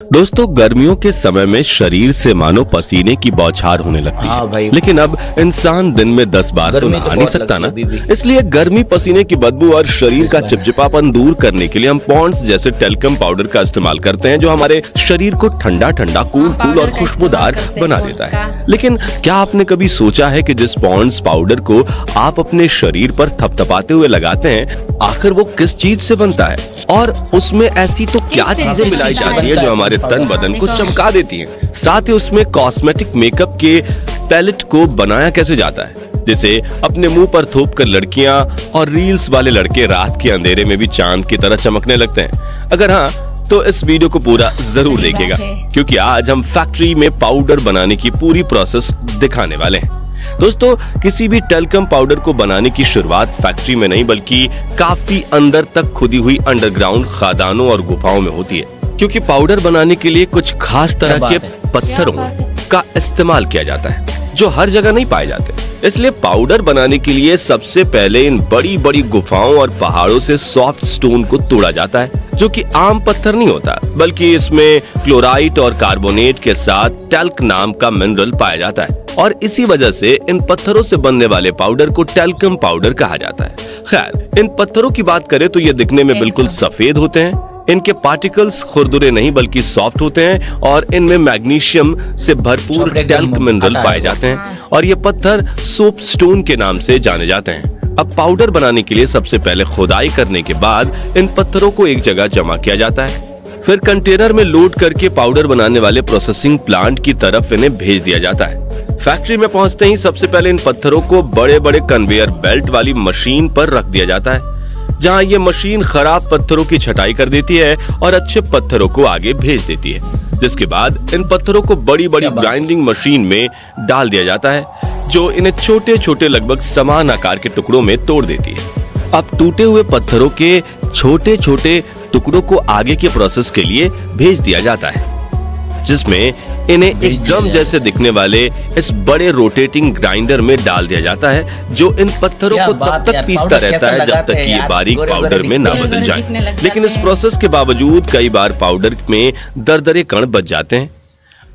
दोस्तों, गर्मियों के समय में शरीर से मानो पसीने की बौछार होने लगती है। भाई। लेकिन अब इंसान दिन में 10 बार तो गर्मी नहा तो नहीं बहुत सकता ना। लगती है अभी भी। इसलिए गर्मी, पसीने की बदबू और शरीर का चिपचिपापन दूर करने के लिए हम पॉन्ड्स जैसे टेल्कम पाउडर का इस्तेमाल करते हैं, जो हमारे शरीर को ठंडा ठंडा, कूल और खुशबूदार बना देता है। लेकिन क्या आपने कभी सोचा है कि जिस पॉन्ड्स पाउडर को आप अपने शरीर पर थपथपाते हुए लगाते हैं, आखिर वो किस चीज से बनता है और उसमें ऐसी तो क्या चीजें मिलाई जाती है जो हमारे तन बदन को चमका देती हैं। साथ ही उसमें कॉस्मेटिक मेकअप के पैलेट को बनाया कैसे जाता है, जिसे अपने मुंह पर थोप कर लड़कियां और रील्स वाले लड़के रात के अंधेरे में भी चांद की तरह चमकने लगते हैं। अगर हाँ, तो इस वीडियो को पूरा जरूर देखिएगा, क्योंकि आज हम फैक्ट्री में पाउडर बनाने की पूरी प्रोसेस दिखाने वाले हैं। दोस्तों, किसी भी टेल्कम पाउडर को बनाने की शुरुआत फैक्ट्री में नहीं, बल्कि काफी अंदर तक खुदी हुई अंडरग्राउंड खदानों और गुफाओं में होती है, क्योंकि पाउडर बनाने के लिए कुछ खास तरह के पत्थरों का इस्तेमाल किया जाता है जो हर जगह नहीं पाए जाते। इसलिए पाउडर बनाने के लिए सबसे पहले इन बड़ी बड़ी गुफाओं और पहाड़ों से सॉफ्ट स्टोन को तोड़ा जाता है, जो कि आम पत्थर नहीं होता, बल्कि इसमें क्लोराइट और कार्बोनेट के साथ टैल्क नाम का मिनरल पाया जाता है। और इसी वजह से इन पत्थरों से बनने वाले पाउडर को टेल्कम पाउडर कहा जाता है। खैर, इन पत्थरों की बात करें तो ये दिखने में बिल्कुल सफेद होते हैं। इनके पार्टिकल्स खुरदुरे नहीं बल्कि सॉफ्ट होते हैं और इनमें मैग्नीशियम से भरपूर टैल्क मिनरल पाए जाते हैं और ये पत्थर सोप स्टोन के नाम से जाने जाते हैं। अब पाउडर बनाने के लिए सबसे पहले खुदाई करने के बाद इन पत्थरों को एक जगह जमा किया जाता है, फिर कंटेनर में लोड करके पाउडर बनाने वाले प्रोसेसिंग प्लांट की तरफ इन्हें भेज दिया जाता है। फैक्ट्री में पहुंचते ही सबसे पहले इन पत्थरों को बड़े बड़े कन्वेयर बेल्ट वाली मशीन पर रख दिया जाता है, जहां ये मशीन खराब पत्थरों की छटाई कर देती है और अच्छे पत्थरों को आगे भेज देती है। जिसके बाद इन पत्थरों को बड़ी बड़ी ग्राइंडिंग मशीन में डाल दिया जाता है, जो इन्हें छोटे छोटे लगभग समान आकार के टुकड़ों में तोड़ देती है। अब टूटे हुए पत्थरों के छोटे छोटे टुकड़ों को आगे के प्रोसेस के लिए भेज दिया जाता है, जिसमें इन्हें एक ड्रम जैसे दिखने वाले इस बड़े रोटेटिंग ग्राइंडर में डाल दिया जाता है, जो इन पत्थरों को तब तक पीसता रहता है जब तक कि ये बारीक पाउडर में ना बदल जाए। लेकिन इस प्रोसेस के बावजूद कई बार पाउडर में दरदरे कण बच जाते हैं।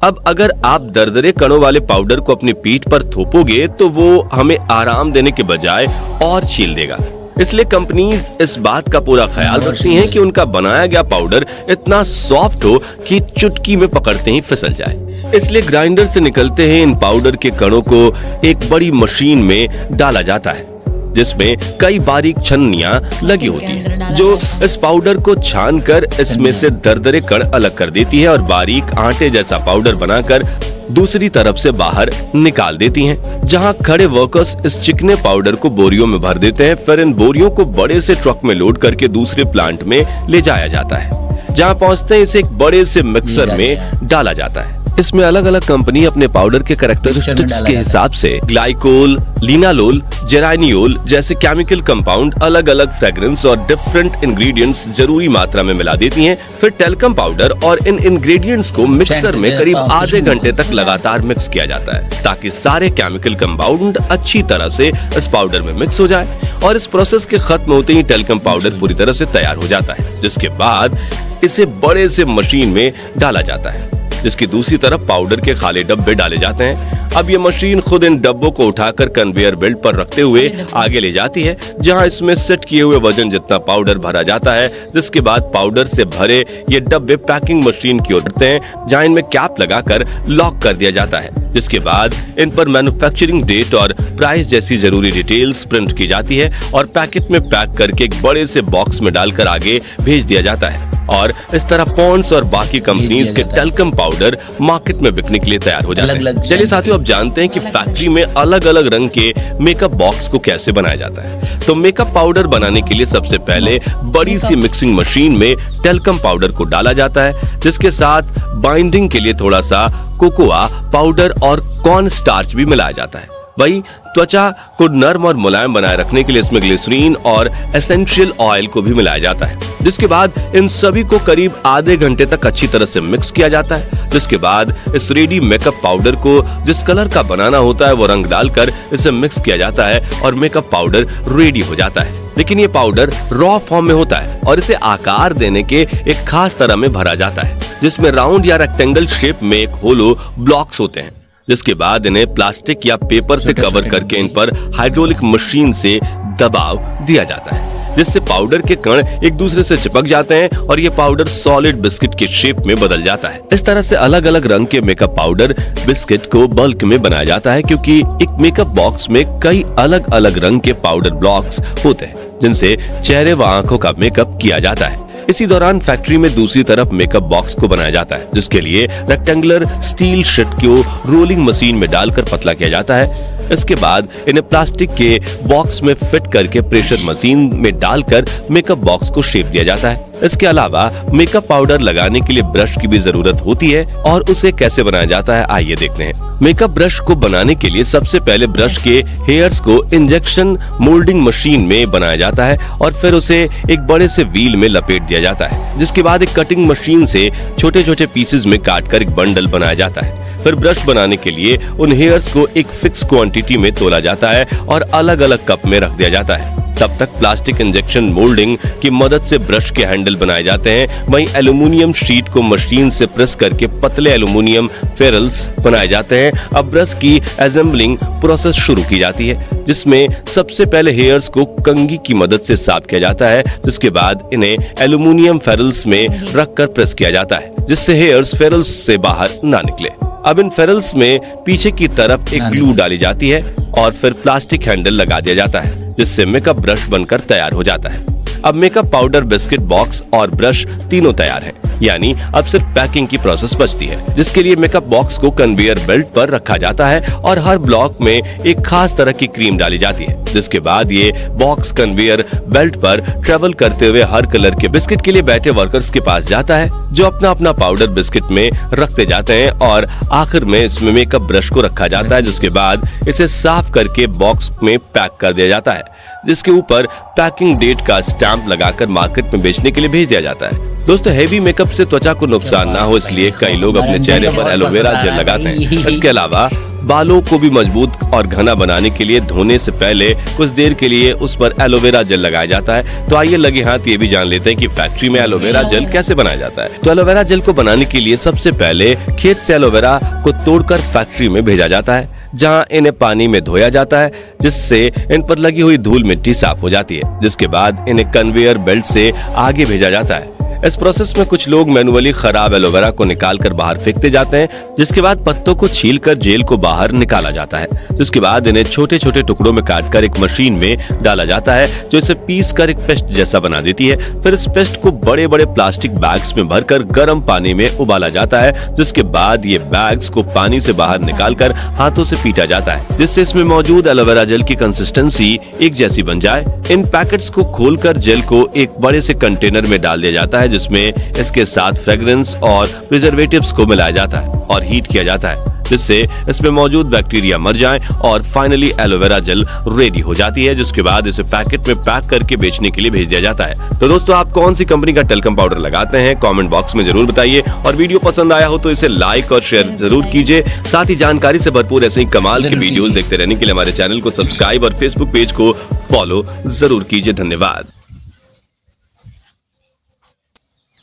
अब अगर आप दरदरे कणों वाले पाउडर को अपनी पीठ पर थोपोगे तो वो हमें आराम देने के बजाय और छील देगा। इसलिए कंपनीज इस बात का पूरा ख्याल रखती हैं कि उनका बनाया गया पाउडर इतना सॉफ्ट हो कि चुटकी में पकड़ते ही फिसल जाए। इसलिए ग्राइंडर से निकलते हैं इन पाउडर के कणों को एक बड़ी मशीन में डाला जाता है, जिसमें कई बारीक छन्नियां लगी होती हैं, जो इस पाउडर को छानकर इसमें से दरदरे कण अलग कर देती है और बारीक आटे जैसा पाउडर बनाकर दूसरी तरफ से बाहर निकाल देती हैं, जहां खड़े वर्कर्स इस चिकने पाउडर को बोरियों में भर देते हैं। फिर इन बोरियों को बड़े से ट्रक में लोड करके दूसरे प्लांट में ले जाया जाता है, जहां पहुंचते ही इसे एक बड़े से मिक्सर में डाला जाता है। इसमें अलग अलग कंपनी अपने पाउडर के कैरेक्टरिस्टिक्स के हिसाब से ग्लाइकोल, लिनालोल, जेरानियोल जैसे केमिकल कंपाउंड, अलग अलग फ्रेग्रेंस और डिफरेंट इंग्रेडिएंट्स जरूरी मात्रा में मिला देती हैं। फिर टेल्कम पाउडर और इन इंग्रेडिएंट्स को मिक्सर में करीब आधे घंटे तक लगातार मिक्स किया जाता है, ताकि सारे केमिकल कंपाउंड अच्छी तरह से इस पाउडर में मिक्स हो जाए। और इस प्रोसेस के खत्म होते ही टेल्कम पाउडर पूरी तरह से तैयार हो जाता है, जिसके बाद इसे बड़े से मशीन में डाला जाता है, जिसकी दूसरी तरफ पाउडर के खाली डब्बे डाले जाते हैं। अब ये मशीन खुद इन डब्बों को उठाकर कन्वेयर बेल्ट पर रखते हुए आगे ले जाती है, जहां इसमें सेट किए हुए वजन जितना पाउडर भरा जाता है। जिसके बाद पाउडर से भरे ये डब्बे पैकिंग मशीन की ओर बढ़ते हैं, जहां इनमें कैप लगाकर लॉक कर दिया जाता है। जिसके बाद इन पर मैन्युफैक्चरिंग डेट और प्राइस जैसी जरूरी डिटेल्स प्रिंट की जाती है और पैकेट में पैक करके एक बड़े से बॉक्स में डालकर आगे भेज दिया जाता है। और इस तरह पॉन्ड्स और बाकी कंपनीज के टेल्कम पाउडर मार्केट में बिकने के लिए तैयार हो जाते हैं। चलिए साथियों, अब जानते हैं कि फैक्ट्री में अलग अलग रंग के मेकअप बॉक्स को कैसे बनाया जाता है। तो मेकअप पाउडर बनाने के लिए सबसे पहले बड़ी सी मिक्सिंग मशीन में टेल्कम पाउडर को डाला जाता है, जिसके साथ बाइंडिंग के लिए थोड़ा सा कोकोआ पाउडर और कॉर्न स्टार्च भी मिलाया जाता है। वही त्वचा को नर्म और मुलायम बनाए रखने के लिए इसमें ग्लिसरीन और एसेंशियल ऑयल को भी मिलाया जाता है। जिसके बाद इन सभी को करीब आधे घंटे तक अच्छी तरह से मिक्स किया जाता है। जिसके बाद इस रेडी मेकअप पाउडर को जिस कलर का बनाना होता है वो रंग डालकर इसे मिक्स किया जाता है और मेकअप पाउडर रेडी हो जाता है। लेकिन ये पाउडर रॉ फॉर्म में होता है और इसे आकार देने के एक खास तरह में भरा जाता है, जिसमें राउंड या रेक्टेंगल शेप में एक होलो ब्लॉक्स होते हैं, जिसके बाद इन्हें प्लास्टिक या पेपर से कवर करके इन पर हाइड्रोलिक मशीन से दबाव दिया जाता है, जिससे पाउडर के कण एक दूसरे से चिपक जाते हैं और ये पाउडर सॉलिड बिस्किट के शेप में बदल जाता है। इस तरह से अलग अलग रंग के मेकअप पाउडर बिस्किट को बल्क में बनाया जाता है, क्योंकि एक मेकअप बॉक्स में कई अलग अलग रंग के पाउडर ब्लॉक्स होते हैं, जिनसे चेहरे व आंखों का मेकअप किया जाता है। इसी दौरान फैक्ट्री में दूसरी तरफ मेकअप बॉक्स को बनाया जाता है, जिसके लिए रेक्टेंगुलर स्टील शीट को रोलिंग मशीन में डालकर पतला किया जाता है। इसके बाद इन्हें प्लास्टिक के बॉक्स में फिट करके प्रेशर मशीन में डालकर मेकअप बॉक्स को शेप दिया जाता है। इसके अलावा मेकअप पाउडर लगाने के लिए ब्रश की भी जरूरत होती है और उसे कैसे बनाया जाता है आइए देखते हैं। मेकअप ब्रश को बनाने के लिए सबसे पहले ब्रश के हेयर्स को इंजेक्शन मोल्डिंग मशीन में बनाया जाता है और फिर उसे एक बड़े से व्हील में लपेट दिया जाता है, जिसके बाद एक कटिंग मशीन से छोटे छोटे पीसेस में काटकर एक बंडल बनाया जाता है। फिर ब्रश बनाने के लिए उन हेयर्स को एक फिक्स क्वांटिटी में तोला जाता है और अलग अलग कप में रख दिया जाता है। तब तक प्लास्टिक इंजेक्शन मोल्डिंग की मदद से ब्रश के हैंडल बनाए जाते हैं। वहीं एल्यूमिनियम शीट को मशीन से प्रेस करके पतले एल्यूमिनियम फेरल्स बनाए जाते हैं। अब ब्रश की असेंबलिंग प्रोसेस शुरू की जाती है, जिसमें सबसे पहले हेयर्स को कंघी की मदद से साफ किया जाता है, जिसके बाद इन्हें एल्यूमिनियम फेरल्स में रखकर प्रेस किया जाता है, जिससे हेयर्स फेरल्स से बाहर ना निकले। अब इन फेरल्स में पीछे की तरफ एक ग्लू डाली जाती है और फिर प्लास्टिक हैंडल लगा दिया जाता है, जिससे मेकअप ब्रश बनकर तैयार हो जाता है। अब मेकअप पाउडर, बिस्किट बॉक्स और ब्रश तीनों तैयार हैं, यानी अब सिर्फ पैकिंग की प्रोसेस बचती है, जिसके लिए मेकअप बॉक्स को कन्वेयर बेल्ट पर रखा जाता है और हर ब्लॉक में एक खास तरह की क्रीम डाली जाती है, जिसके बाद ये बॉक्स कन्वेयर बेल्ट पर ट्रेवल करते हुए हर कलर के बिस्किट के लिए बैठे वर्कर्स के पास जाता है, जो अपना अपना पाउडर बिस्किट में रखते जाते हैं और आखिर में इसमें मेकअप ब्रश को रखा जाता है, जिसके बाद इसे साफ करके बॉक्स में पैक कर दिया जाता है, जिसके ऊपर पैकिंग डेट का स्टैंप लगाकर मार्केट में बेचने के लिए भेज दिया जाता है। दोस्तों, हेवी मेकअप से त्वचा को नुकसान ना हो, इसलिए कई लोग अपने चेहरे पर एलोवेरा जेल लगाते हैं। इसके अलावा बालों को भी मजबूत और घना बनाने के लिए धोने से पहले कुछ देर के लिए उस पर एलोवेरा जेल लगाया जाता है। तो आइए लगे हाथ ये भी जान लेते हैं कि फैक्ट्री में एलोवेरा जेल कैसे बनाया जाता है। तो एलोवेरा जेल को बनाने के लिए सबसे पहले खेत से एलोवेरा को तोड़कर फैक्ट्री में भेजा जाता है, जहां इन्हें पानी में धोया जाता है, जिससे इन पर लगी हुई धूल मिट्टी साफ हो जाती है, जिसके बाद इन्हें कन्वेयर बेल्ट से आगे भेजा जाता है। इस प्रोसेस में कुछ लोग मैनुअली खराब एलोवेरा को निकालकर बाहर फेंकते जाते हैं, जिसके बाद पत्तों को छीलकर जेल को बाहर निकाला जाता है, जिसके बाद इन्हें छोटे छोटे टुकड़ों में काटकर एक मशीन में डाला जाता है, जो इसे पीस कर एक पेस्ट जैसा बना देती है। फिर इस पेस्ट को बड़े बड़े प्लास्टिक बैग्स में भरकर गर्म पानी में उबाला जाता है, जिसके बाद ये बैग्स को पानी से बाहर निकालकर हाथों से पीटा जाता है, जिससे इसमें मौजूद एलोवेरा जेल की कंसिस्टेंसी एक जैसी बन जाए। इन पैकेट्स को खोलकर जेल को एक बड़े से कंटेनर में डाल दिया जाता है, जिसमें इसके साथ फ्रेग्रेंस और प्रिजर्वेटिव्स को मिलाया जाता है और हीट किया जाता है, जिससे इसमें मौजूद बैक्टीरिया मर जाएं और फाइनली एलोवेरा जेल रेडी हो जाती है, जिसके बाद इसे पैकेट में पैक करके बेचने के लिए भेज दिया जाता है। तो दोस्तों, आप कौन सी कंपनी का टेल्कम पाउडर लगाते हैं कमेंट बॉक्स में जरूर बताइए, और वीडियो पसंद आया हो तो इसे लाइक और शेयर जरूर कीजिए। साथ ही जानकारी से भरपूर ऐसे ही कमाल के वीडियोस देखते रहने के लिए हमारे चैनल को सब्सक्राइब और फेसबुक पेज को फॉलो जरूर कीजिए। धन्यवाद।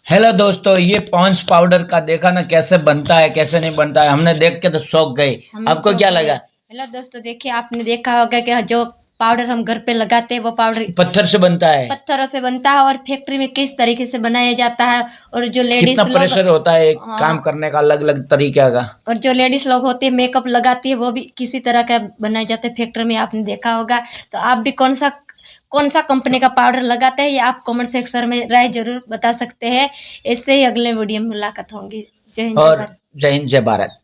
हेलो दोस्तों, ये पॉन्ड्स पाउडर का देखा ना कैसे बनता है कैसे नहीं बनता है, हमने देख के तो शौक गए। आपको क्या लगा? हेलो दोस्तों, देखिए आपने देखा होगा कि जो पाउडर हम घर पे लगाते हैं वो पाउडर पत्थर से बनता है, पत्थरों से बनता है, और फैक्ट्री में किस तरीके से बनाया जाता है, और जो लेडीज कितना प्रेशर होता है काम करने का अलग अलग तरीके का, और जो लेडीज लोग होते हैं मेकअप लगाती है वो भी किसी तरह का बनाए जाते हैं फैक्ट्री में, आपने देखा होगा। तो आप भी कौन सा कंपनी का पाउडर लगाते हैं, ये आप कमेंट सेक्शन में राय जरूर बता सकते हैं। इससे ही अगले वीडियो में मुलाकात होंगी। जय हिंद, और जय हिंद, जय भारत।